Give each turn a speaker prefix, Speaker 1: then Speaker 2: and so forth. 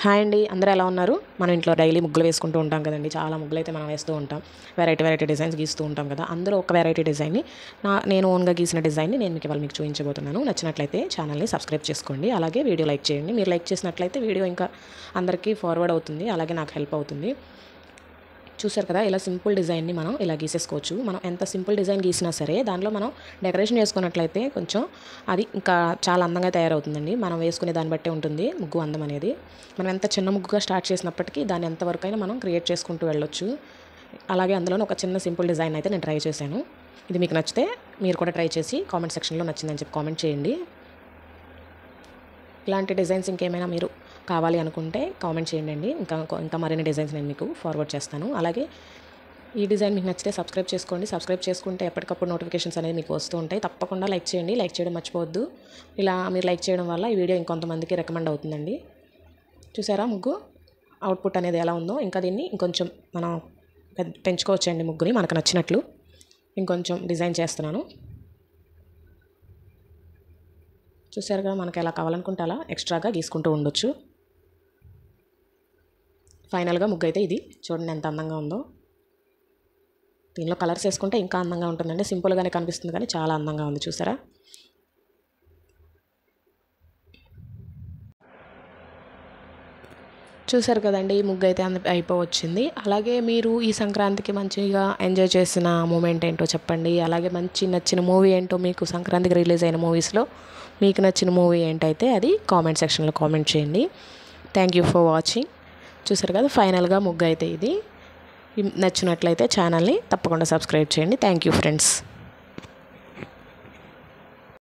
Speaker 1: Hi అండి, అందరూ ఎలా ఉన్నారు? మనం ఇంట్లో డైలీ ముగ్గులు వేసుకుంటూ ఉంటాం కదండి. చాలా ముగ్గులు అయితే మనం వేస్తూ ఉంటాం. వెరైటీ డిజైన్స్ గీస్తూ ఉంటాం కదా. అందులో ఒక వెరైటీ డిజైన్ని నేను ఓన్గా గీసిన డిజైన్ని నేను మీకు చూపించబోతున్నాను. నచ్చినట్లయితే ఛానల్ని సబ్స్క్రైబ్ చేసుకోండి. అలాగే వీడియో లైక్ చేయండి. మీరు లైక్ చేసినట్లయితే వీడియో ఇంకా అందరికీ ఫార్వర్డ్ అవుతుంది. అలాగే నాకు హెల్ప్ అవుతుంది. చూసారు కదా, ఇలా సింపుల్ డిజైన్ని మనం ఇలా గీసేసుకోవచ్చు. మనం ఎంత సింపుల్ డిజైన్ గీసినా సరే దాంట్లో మనం డెకరేషన్ చేసుకున్నట్లయితే కొంచెం అది ఇంకా చాలా అందంగా తయారవుతుందండి. మనం వేసుకునే దాన్ని బట్టే ఉంటుంది ముగ్గు అందం అనేది. మనం ఎంత చిన్న ముగ్గుగా స్టార్ట్ చేసినప్పటికీ దాన్ని ఎంతవరకైనా మనం క్రియేట్ చేసుకుంటూ వెళ్ళొచ్చు. అలాగే అందులో ఒక చిన్న సింపుల్ డిజైన్ అయితే నేను ట్రై చేశాను. ఇది మీకు నచ్చితే మీరు కూడా ట్రై చేసి కామెంట్ సెక్షన్లో నచ్చిందని చెప్పి కామెంట్ చేయండి. ఇలాంటి డిజైన్స్ ఇంకేమైనా మీరు కావాలి అనుకుంటే కామెంట్ చేయండి. ఇంకా మరిన్ని డిజైన్స్ నేను మీకు ఫార్వర్డ్ చేస్తాను. అలాగే ఈ డిజైన్ మీకు నచ్చితే సబ్స్క్రైబ్ చేసుకోండి. సబ్స్క్రైబ్ చేసుకుంటే ఎప్పటికప్పుడు నోటిఫికేషన్స్ అనేది మీకు వస్తూ ఉంటాయి. తప్పకుండా లైక్ చేయండి. లైక్ చేయడం మర్చిపోవద్దు. ఇలా మీరు లైక్ చేయడం వల్ల ఈ వీడియో ఇంకొంతమందికి రికమెండ్ అవుతుందండి. చూసారా ముగ్గు అవుట్పుట్ అనేది ఎలా ఉందో? ఇంకా దీన్ని ఇంకొంచెం మనం పెంచుకోవచ్చండి ముగ్గుని మనకు నచ్చినట్లు. ఇంకొంచెం డిజైన్ చేస్తున్నాను. చూసారుగా, మనకి ఎలా కావాలనుకుంటే అలా ఎక్స్ట్రాగా గీసుకుంటూ ఉండొచ్చు. ఫైనల్గా ముగ్గు అయితే ఇది చూడండి ఎంత అందంగా ఉందో. దీనిలో కలర్స్ వేసుకుంటే ఇంకా అందంగా ఉంటుందండి. సింపుల్గానే కనిపిస్తుంది కానీ చాలా అందంగా ఉంది. చూసారా? చూసారు కదండి, ఈ ముగ్గు అయితే అయిపోవచ్చింది. అలాగే మీరు ఈ సంక్రాంతికి మంచిగా ఎంజాయ్ చేసిన మూమెంట్ ఏంటో చెప్పండి. అలాగే నచ్చిన మూవీ ఏంటో, మీకు సంక్రాంతికి రిలీజ్ అయిన మూవీస్లో మీకు నచ్చిన మూవీ ఏంటైతే అది కామెంట్ సెక్షన్లో కామెంట్ చేయండి. Thank you for watching. చూసారు కదా, ఫైనల్గా ముగ్గు అయితే ఇది. నచ్చినట్లయితే ఛానల్ని తప్పకుండా సబ్స్క్రైబ్ చేయండి. Thank you friends.